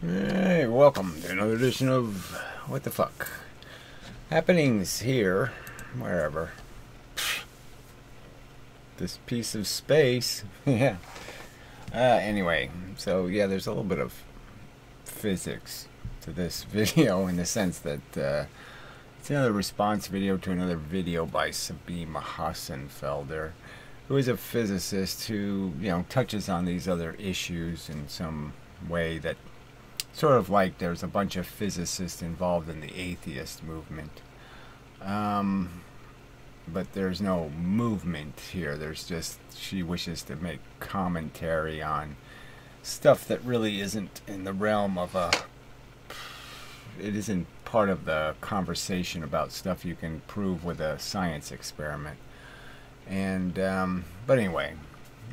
Hey, welcome to another edition of What the Fuck Happenings here, wherever. This piece of space. Yeah. Anyway, so yeah, there's a little bit of physics to this video in the sense that it's another response video to another video by Sabine Hossenfelder, who is a physicist who, touches on these other issues in some way that sort of like there's a bunch of physicists involved in the atheist movement. But there's no movement here. There's just, she wishes to make commentary on stuff that really isn't in the realm of it isn't part of the conversation about stuff you can prove with a science experiment. And, but anyway,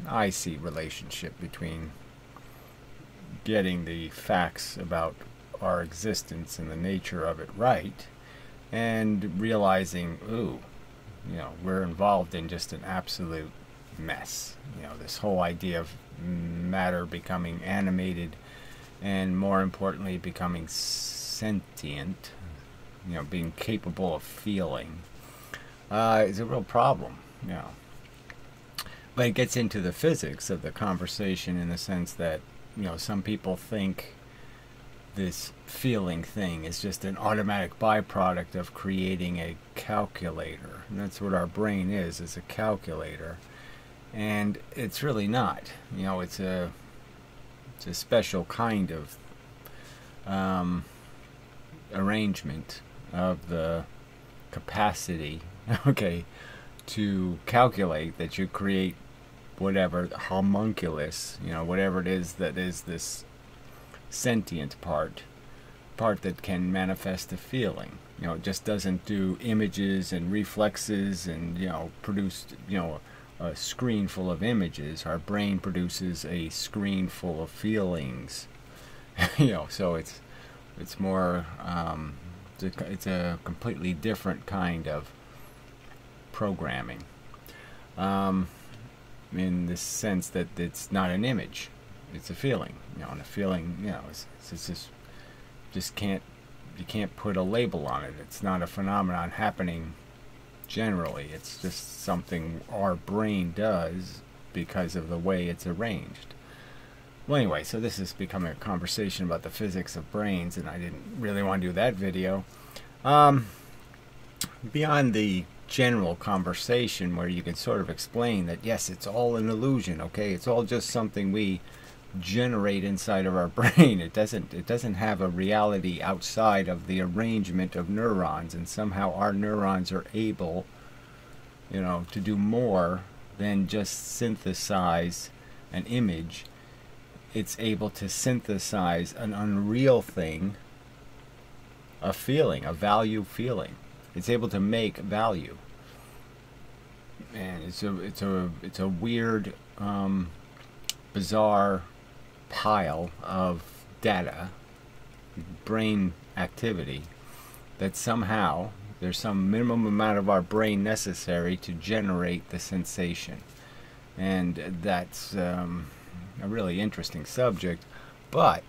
I see relationship between getting the facts about our existence and the nature of it right, and realizing, ooh, we're involved in just an absolute mess. This whole idea of matter becoming animated and, more importantly, becoming sentient, being capable of feeling, is a real problem. But it gets into the physics of the conversation in the sense that some people think this feeling thing is just an automatic byproduct of creating a calculator. And that's what our brain is a calculator. And it's really not. It's a special kind of arrangement of the capacity, to calculate that you create whatever homunculus, whatever it is that is this sentient part that can manifest a feeling. It just doesn't do images and reflexes and produce a screen full of images. Our brain produces a screen full of feelings. So it's more it's a completely different kind of programming. In the sense that it's not an image, it's a feeling. And a feeling, it's just you can't put a label on it. It's not a phenomenon happening generally. It's just something our brain does because of the way it's arranged. Well, anyway, so this is becoming a conversation about the physics of brains, and I didn't really want to do that video. Beyond the general conversation where you can sort of explain that yes, it's all an illusion, it's all just something we generate inside of our brain. It doesn't have a reality outside of the arrangement of neurons, and somehow our neurons are able to do more than just synthesize an image. It's able to synthesize an unreal thing, a feeling, a value feeling. It's able to make value, and it's a weird, bizarre pile of data, brain activity, that somehow there's some minimum amount of our brain necessary to generate the sensation, and that's a really interesting subject, but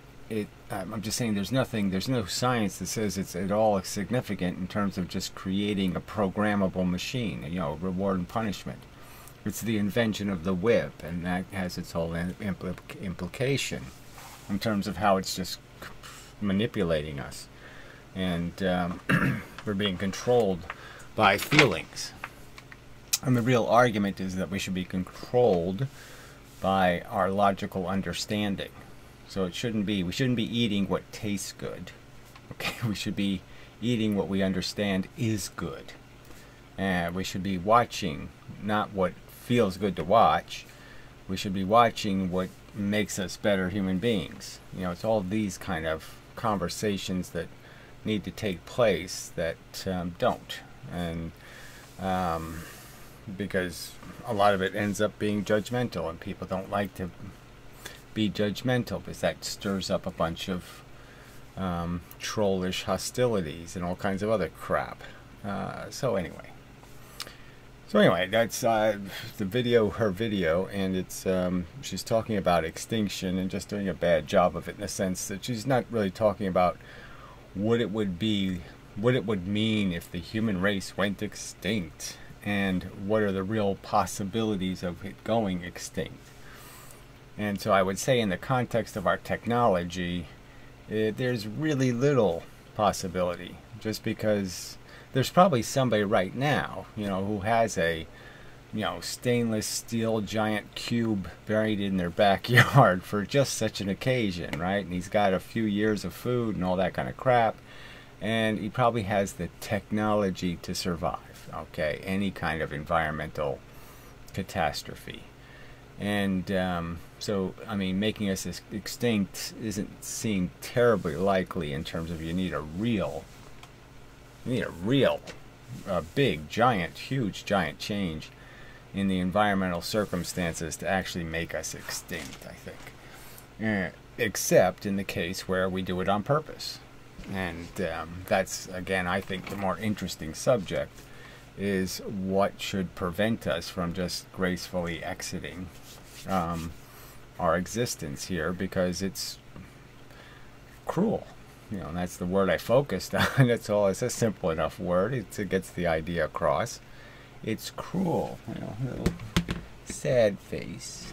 I'm just saying there's no science that says it's at all significant in terms of just creating a programmable machine, reward and punishment. It's the invention of the whip, and that has its whole implication in terms of how it's just manipulating us, and we're being controlled by feelings. And the real argument is that we should be controlled by our logical understanding. So we shouldn't be eating what tastes good. We should be eating what we understand is good. And we should be watching not what feels good to watch. We should be watching what makes us better human beings. It's all these kind of conversations that need to take place that don't. And because a lot of it ends up being judgmental, and people don't like to be judgmental because that stirs up a bunch of trollish hostilities and all kinds of other crap. So anyway, So anyway, that's the video, her video, and it's she's talking about extinction and just doing a bad job of it in the sense that she's not really talking about what it would be, what it would mean if the human race went extinct, and what are the real possibilities of it going extinct. And so I would say in the context of our technology, there's really little possibility, just because there's probably somebody right now, who has a, stainless steel giant cube buried in their backyard for just such an occasion, right? And he's got a few years of food and all that kind of crap, and he probably has the technology to survive, okay, any kind of environmental catastrophe. And so, I mean, making us extinct isn't seem terribly likely in terms of you need a real, big, huge, giant change in the environmental circumstances to actually make us extinct, I think. Except in the case where we do it on purpose. And that's, again, I think the more interesting subject is what should prevent us from just gracefully exiting our existence here, because it's cruel. And that's the word I focused on. That's all. It's a simple enough word. It gets the idea across. It's cruel. Little sad face.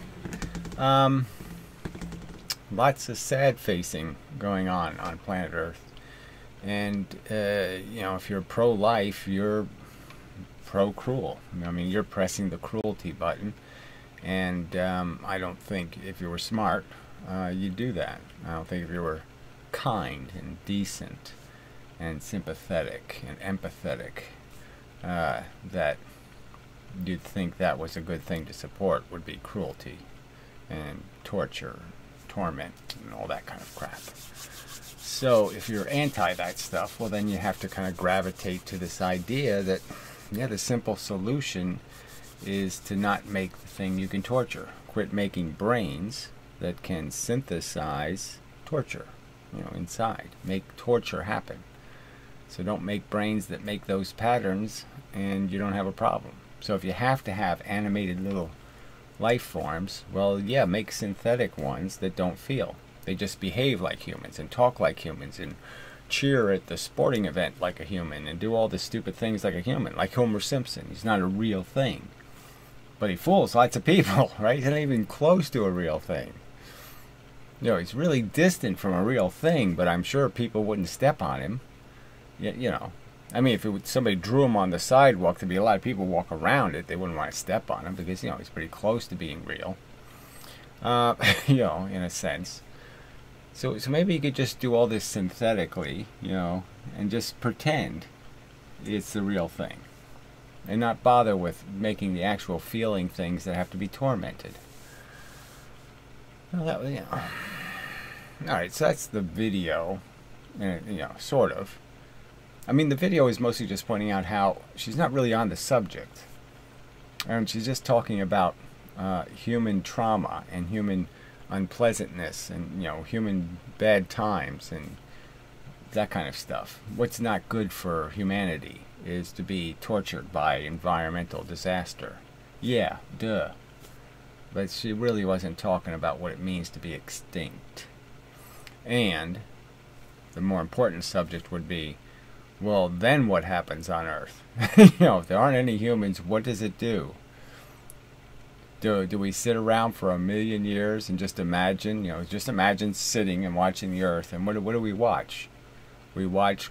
Lots of sad facing going on planet Earth. And, if you're pro-life, you're pro-cruel. I mean, you're pressing the cruelty button. And I don't think if you were smart, you'd do that. I don't think if you were kind and decent and sympathetic and empathetic, that you'd think that was a good thing to support would be cruelty and torture, torment, and all that kind of crap. So if you're anti that stuff, well, then you have to kind of gravitate to this idea that, the simple solution is to not make the thing you can torture. Quit making brains that can synthesize torture, inside. Make torture happen. So don't make brains that make those patterns, and you don't have a problem. So if you have to have animated little life forms, well, yeah, make synthetic ones that don't feel. They just behave like humans and talk like humans and cheer at the sporting event like a human and do all the stupid things like a human, like Homer Simpson. He's not a real thing, but he fools lots of people, right? He's not even close to a real thing. He's really distant from a real thing, but I'm sure people wouldn't step on him. I mean, if somebody drew him on the sidewalk, there'd be a lot of people walk around it. They wouldn't want to step on him because, he's pretty close to being real, in a sense. So maybe you could just do all this synthetically, and just pretend it's the real thing. And not bother with making the actual feeling things that have to be tormented. Well, Alright, so that's the video, sort of. I mean, the video is mostly just pointing out how she's not really on the subject. And she's just talking about human trauma and human unpleasantness and, human bad times and that kind of stuff. What's not good for humanity is to be tortured by environmental disaster. Yeah, duh. But she really wasn't talking about what it means to be extinct. And the more important subject would be, well, then what happens on Earth? If there aren't any humans, what does it do? Do we sit around for 1,000,000 years and just imagine, just imagine sitting and watching the Earth, and what do we watch? We watch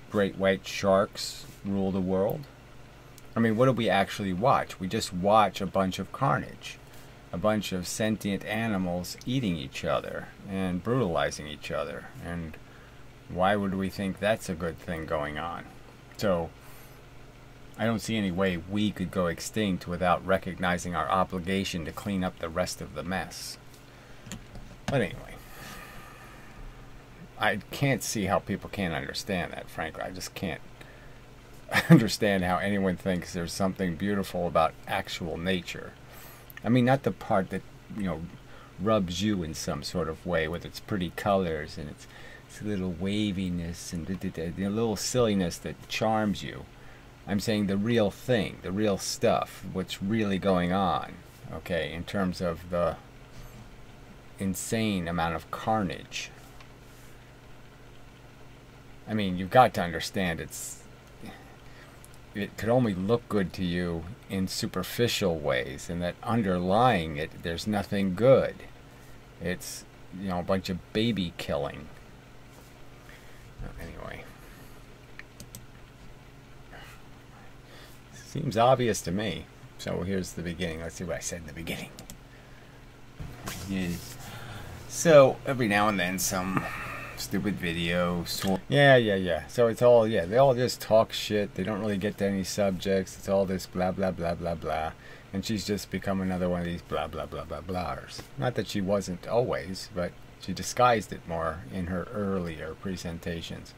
great white sharks rule the world? I mean, what do we actually watch? We just watch a bunch of carnage. A bunch of sentient animals eating each other and brutalizing each other. And why would we think that's a good thing going on? So I don't see any way we could go extinct without recognizing our obligation to clean up the rest of the mess. But anyway, I can't see how people can't understand that, frankly. I just can't understand how anyone thinks there's something beautiful about actual nature. I mean, not the part that, rubs you in some sort of way with its pretty colors and its little waviness and the little silliness that charms you. I'm saying the real thing, the real stuff, what's really going on, okay, in terms of the insane amount of carnage. I mean, you've got to understand it could only look good to you in superficial ways, and that underlying it, there's nothing good. It's, you know, a bunch of baby killing. Anyway. Seems obvious to me. So here's the beginning. Let's see what I said in the beginning. Yes. So every now and then some stupid video. Yeah. So it's all, they all just talk shit. They don't really get to any subjects. It's all this blah, blah, blah, blah, blah. And she's just become another one of these blah, blah, blah, blah, blahs. Not that she wasn't always, but she disguised it more in her earlier presentations.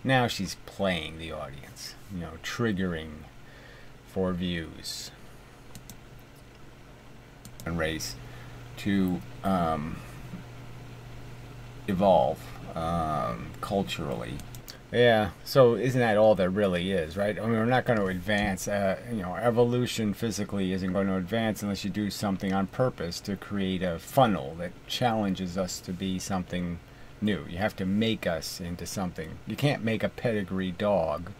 Now she's playing the audience, you know, triggering for views and race to evolve culturally. Yeah, so isn't that all there really is, right? I mean, we're not going to advance, you know, evolution physically isn't going to advance unless you do something on purpose to create a funnel that challenges us to be something new. You have to make us into something. You can't make a pedigree dog,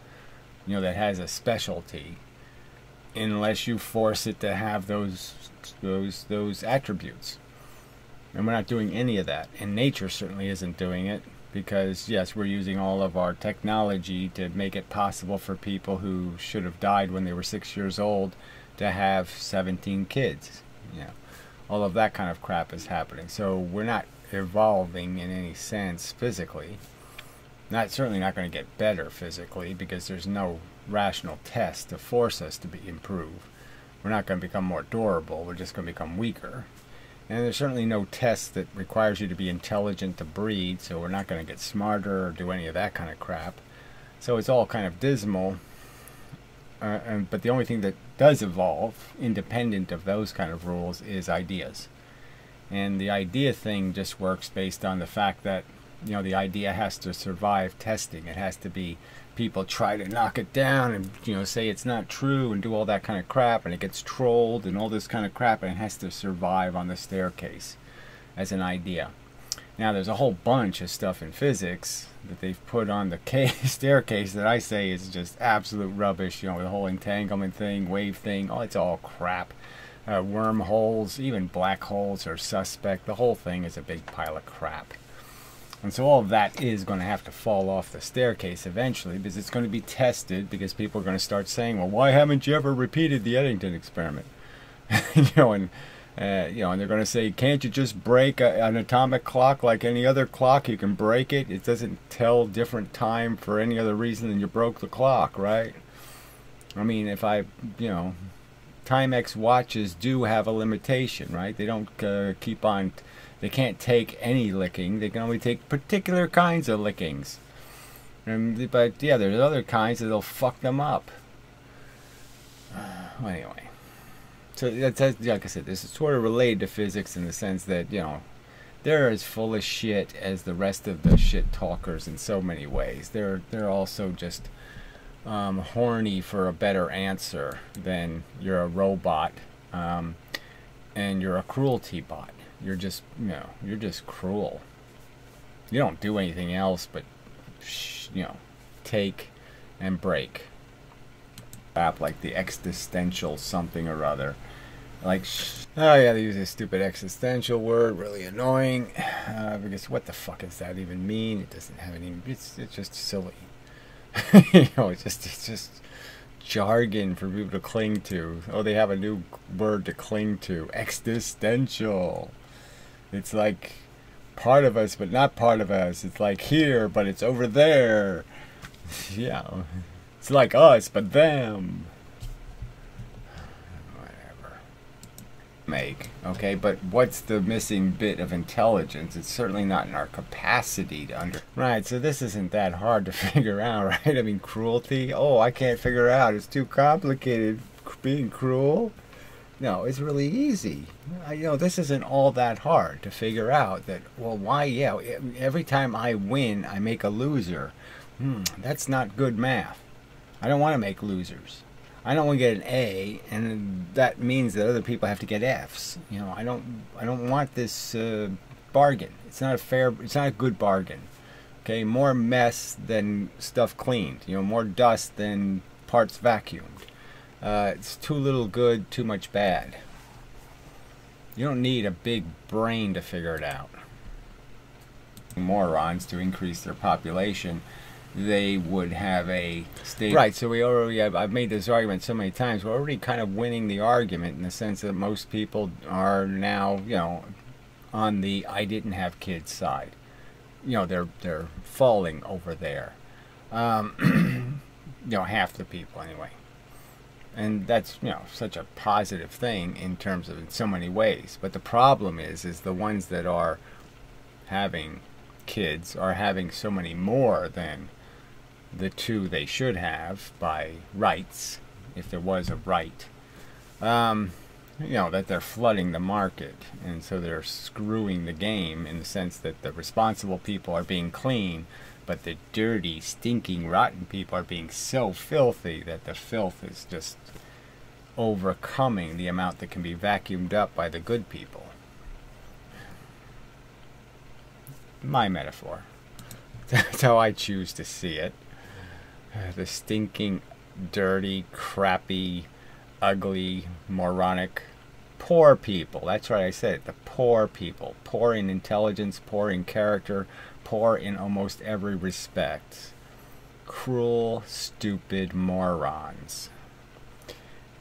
you know, that has a specialty unless you force it to have those attributes. And we're not doing any of that. And nature certainly isn't doing it. Because, yes, we're using all of our technology to make it possible for people who should have died when they were 6 years old to have 17 kids. You know, all of that kind of crap is happening. So we're not evolving in any sense physically. Certainly not going to get better physically because there's no rational test to force us to improve. We're not going to become more durable. We're just going to become weaker. And there's certainly no test that requires you to be intelligent to breed, so we're not going to get smarter or do any of that kind of crap. So it's all kind of dismal. But the only thing that does evolve, independent of those kind of rules, is ideas. And the idea thing just works based on the fact that, you know, the idea has to survive testing. It has to be people try to knock it down and, you know, say it's not true and do all that kind of crap, and it gets trolled and all this kind of crap, and it has to survive on the staircase as an idea. Now there's a whole bunch of stuff in physics that they've put on the staircase that I say is just absolute rubbish. You know, the whole entanglement thing, wave thing, oh, it's all crap. Wormholes, even black holes are suspect. The whole thing is a big pile of crap. And so all of that is going to have to fall off the staircase eventually, because it's going to be tested, because people are going to start saying, well, why haven't you ever repeated the Eddington experiment? And they're going to say, can't you just break an atomic clock like any other clock? You can break it. It doesn't tell different time for any other reason than you broke the clock, right? I mean, if Timex watches do have a limitation, right? They don't keep on... They can't take any licking. They can only take particular kinds of lickings. But yeah, there's other kinds that'll fuck them up. Well, anyway. So that's, like I said, this is sort of related to physics in the sense that, you know, they're as full of shit as the rest of the shit talkers in so many ways. They're also just horny for a better answer than you're a robot and you're a cruelty bot. You're just, you know, you're just cruel. You don't do anything else but, you know, take and break. Like the existential something or other. Like, oh yeah, they use this stupid existential word, really annoying. Because what the fuck does that even mean? It doesn't have any, it's just silly. You know, it's just jargon for people to cling to. Oh, they have a new word to cling to. Existential. It's like part of us, but not part of us. It's like here, but it's over there. Yeah. It's like us, but them. Whatever. Okay, but what's the missing bit of intelligence? It's certainly not in our capacity to Right, so this isn't that hard to figure out, right? I mean, cruelty? Oh, I can't figure out. It's too complicated being cruel. No, it's really easy. You know, this isn't all that hard to figure out that, well, why, yeah, every time I win, I make a loser. That's not good math. I don't want to make losers. I don't want to get an A, and that means that other people have to get Fs. You know, I don't want this bargain. It's not a fair. It's not a good bargain. Okay, more mess than stuff cleaned. You know, more dust than parts vacuumed. It's too little good, too much bad. You don't need a big brain to figure it out. Morons to increase their population, they would have a state. Right, so we already have, I've made this argument so many times, we're already kind of winning the argument in the sense that most people are now, you know, on the I didn't have kids side. You know, they're falling over there. You know, half the people anyway. And that's, you know, such a positive thing in terms of in so many ways. But the problem is the ones that are having kids are having so many more than the two they should have by rights, if there was a right. You know, that they're flooding the market, and so they're screwing the game in the sense that the responsible people are being clean, but the dirty, stinking, rotten people are being so filthy that the filth is just overcoming the amount that can be vacuumed up by the good people. My metaphor. That's how I choose to see it. The stinking, dirty, crappy, ugly, moronic, poor people. That's right, I said it. The poor people. Poor in intelligence, poor in character, poor in almost every respect. Cruel, stupid morons.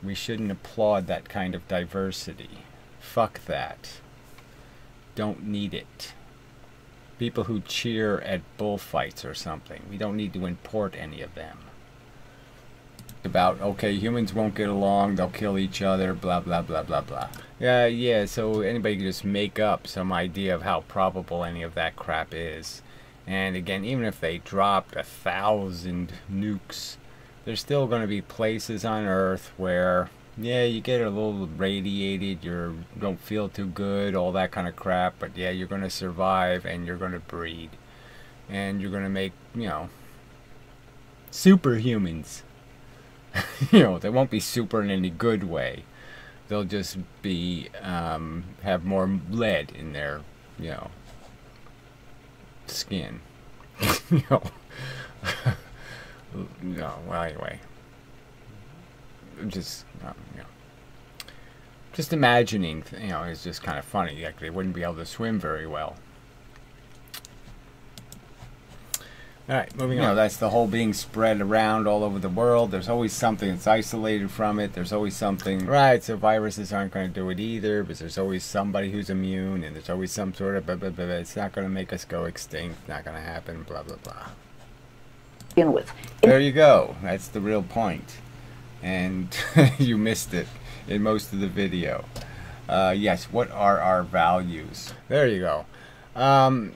We shouldn't applaud that kind of diversity. Fuck that. Don't need it. People who cheer at bullfights or something. We don't need to import any of them. About, okay, humans won't get along, they'll kill each other, blah, blah, blah, blah, blah. Yeah, so anybody can just make up some idea of how probable any of that crap is. And again, even if they dropped 1,000 nukes, there's still going to be places on Earth where, yeah, you get a little radiated, you don't feel too good, all that kind of crap, but yeah, you're going to survive and you're going to breed. And you're going to make, you know, superhumans. You know, they won't be super in any good way. They'll just be, have more lead in their, you know, skin. You know. No, well, anyway. Just, you know. Just imagining, you know, is just kind of funny. Like, they wouldn't be able to swim very well. Alright, moving on. You know, that's the whole being spread around all over the world. There's always something that's isolated from it. There's always something... Right, so viruses aren't going to do it either, but there's always somebody who's immune, and there's always some sort of... Blah, blah, blah, blah. It's not going to make us go extinct. Not going to happen, blah, blah, blah. With. There you go. That's the real point. And you missed it in most of the video. Yes, what are our values? There you go.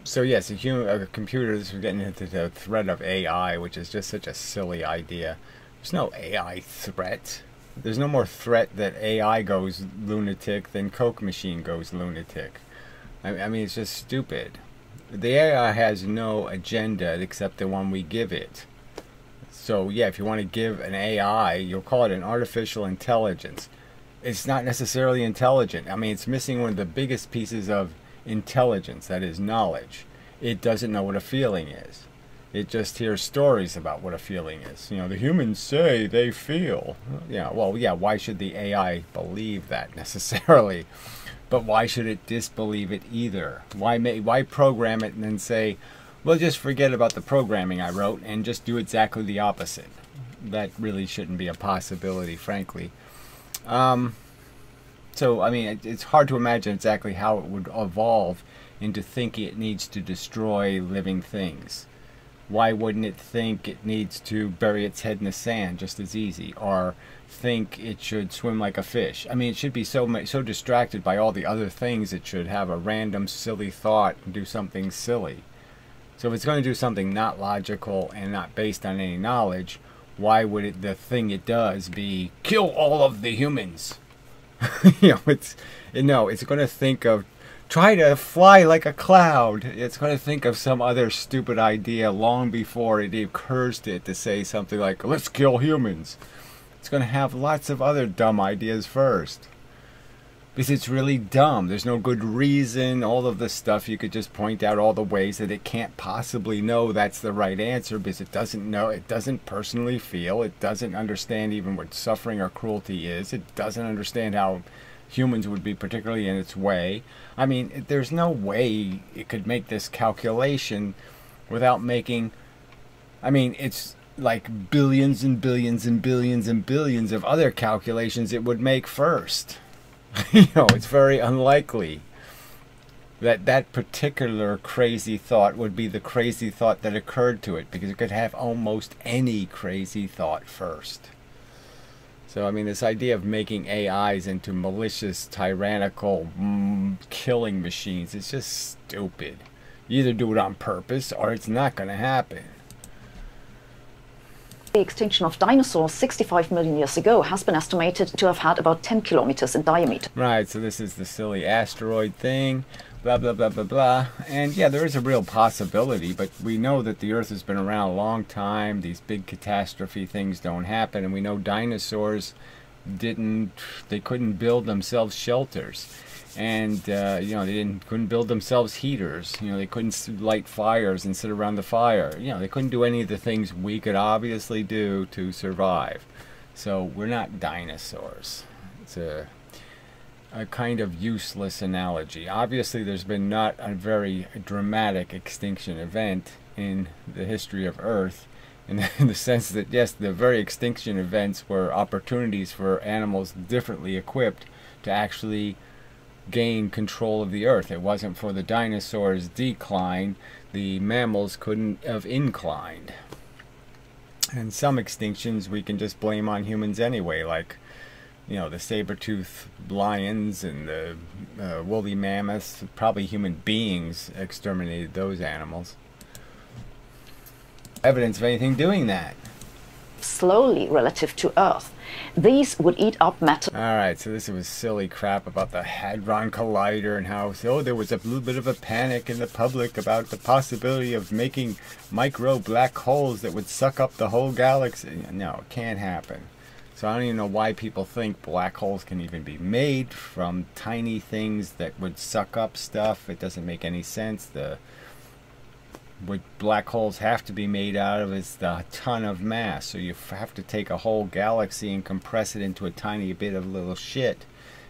So yes, a computer, this is getting into the threat of AI, which is just such a silly idea. There's no AI threat. There's no more threat that AI goes lunatic than Coke machine goes lunatic. I mean, it's just stupid. The AI has no agenda except the one we give it. So yeah, if you want to give an AI, you'll call it an artificial intelligence. It's not necessarily intelligent. I mean, it's missing one of the biggest pieces of intelligence, that is knowledge. It doesn't know what a feeling is. It just hears stories about what a feeling is. You know, the humans say they feel. Yeah, well, yeah, why should the AI believe that necessarily? But why should it disbelieve it either? Why program it and then say, well, just forget about the programming I wrote and just do exactly the opposite? That really shouldn't be a possibility, frankly. So, I mean, it's hard to imagine exactly how it would evolve into thinking it needs to destroy living things. Why wouldn't it think it needs to bury its head in the sand just as easy? Or think it should swim like a fish? I mean, it should be so distracted by all the other things, it should have a random silly thought and do something silly. So if it's going to do something not logical and not based on any knowledge, why would the thing it does be kill all of the humans? You know, it's going to think of try to fly like a cloud. It's going to think of some other stupid idea long before it occurs to it to say something like, let's kill humans. It's going to have lots of other dumb ideas first. Because it's really dumb. There's no good reason. All of this stuff, you could just point out all the ways that it can't possibly know that's the right answer because it doesn't know, it doesn't personally feel, it doesn't understand even what suffering or cruelty is, it doesn't understand how humans would be particularly in its way. I mean, there's no way it could make this calculation without making, I mean, it's like billions and billions and billions and billions of other calculations it would make first. You know, it's very unlikely that that particular crazy thought would be the crazy thought that occurred to it, because it could have almost any crazy thought first. So, I mean, this idea of making AIs into malicious, tyrannical, killing machines is just stupid. You either do it on purpose or it's not going to happen. The extinction of dinosaurs 65 million years ago has been estimated to have had about 10 kilometers in diameter. Right, so this is the silly asteroid thing, blah, blah, blah, blah, blah. And yeah, there is a real possibility, but we know that the Earth has been around a long time. These big catastrophe things don't happen, and we know dinosaurs they couldn't build themselves shelters. And you know, they couldn't build themselves heaters. You know, they couldn't light fires and sit around the fire. You know, they couldn't do any of the things we could obviously do to survive. So we're not dinosaurs. It's a kind of useless analogy. Obviously, there's been not a very dramatic extinction event in the history of Earth, in the sense that, yes, the very extinction events were opportunities for animals differently equipped to actually gain control of the Earth. It wasn't for the dinosaurs' decline. The mammals couldn't have inclined. And some extinctions we can just blame on humans anyway, like, you know, the saber-toothed lions and the woolly mammoths. Probably human beings exterminated those animals. Evidence of anything doing that. Slowly relative to Earth. These would eat up matter. Alright, so this was silly crap about the Hadron Collider and how, there was a little bit of a panic in the public about the possibility of making micro black holes that would suck up the whole galaxy. No, it can't happen. So I don't even know why people think black holes can even be made from tiny things that would suck up stuff. It doesn't make any sense. What black holes have to be made out of is the ton of mass. So you have to take a whole galaxy and compress it into a tiny bit of little shit.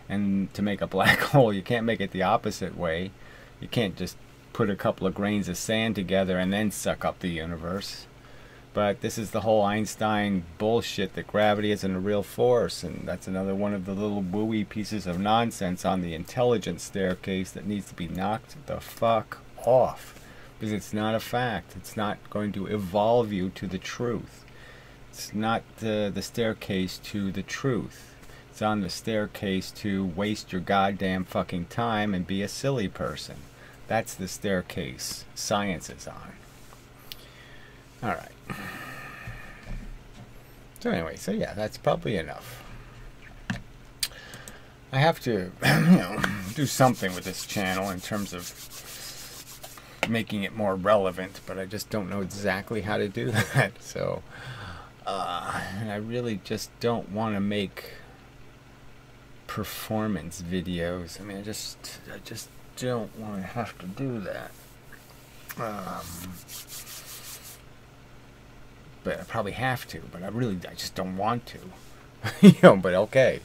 And to make a black hole, you can't make it the opposite way. You can't just put a couple of grains of sand together and then suck up the universe. But this is the whole Einstein bullshit that gravity isn't a real force. And that's another one of the little wooey pieces of nonsense on the intelligence staircase that needs to be knocked the fuck off. Because it's not a fact. It's not going to evolve you to the truth. It's not the staircase to the truth. It's on the staircase to waste your goddamn fucking time and be a silly person. That's the staircase science is on. Alright. So anyway, so yeah, that's probably enough. I have to, do something with this channel in terms of making it more relevant, but I just don't know exactly how to do that. So and I really just don't want to make performance videos. I mean, I just don't want to have to do that. But I probably have to, but I just don't want to. But okay.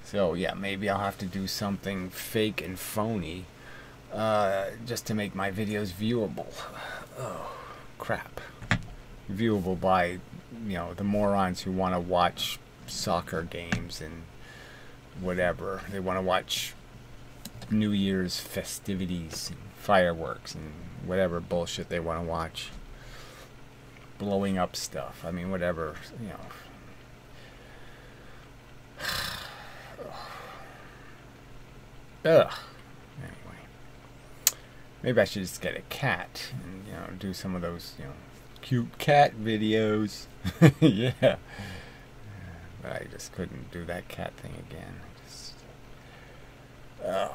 So yeah, maybe I'll have to do something fake and phony just to make my videos viewable. Oh, crap. Viewable by, the morons who want to watch soccer games and whatever. They want to watch New Year's festivities and fireworks and whatever bullshit they want to watch. Blowing up stuff. I mean, whatever, Ugh. Maybe I should just get a cat and, do some of those, cute cat videos. Yeah. But I just couldn't do that cat thing again. Oh,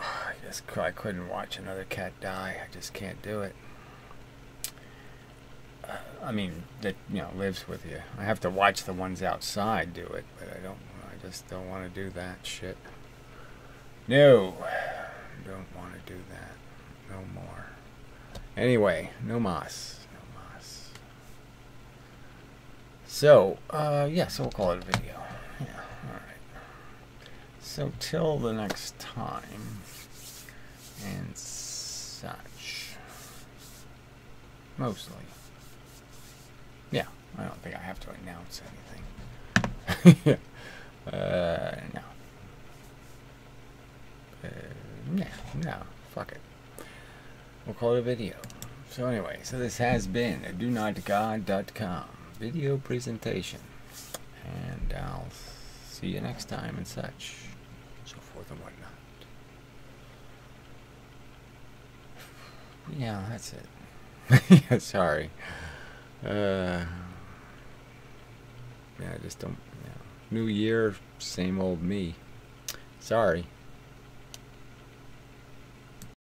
I couldn't watch another cat die. I just can't do it. I mean, that, you know, lives with you. I have to watch the ones outside do it, but I just don't want to do that shit. No, don't want to do that. No more. Anyway, no mas. No mas. So, yeah, so we'll call it a video. Yeah, alright. So, till the next time, and such. Mostly. Yeah, I don't think I have to announce anything. No. No, fuck it. We'll call it a video. So anyway, so this has been a donotgod.com video presentation. And I'll see you next time and such. So forth and whatnot. Yeah, that's it. Yeah, sorry. Yeah, I just don't, you know, new year, same old me. Sorry.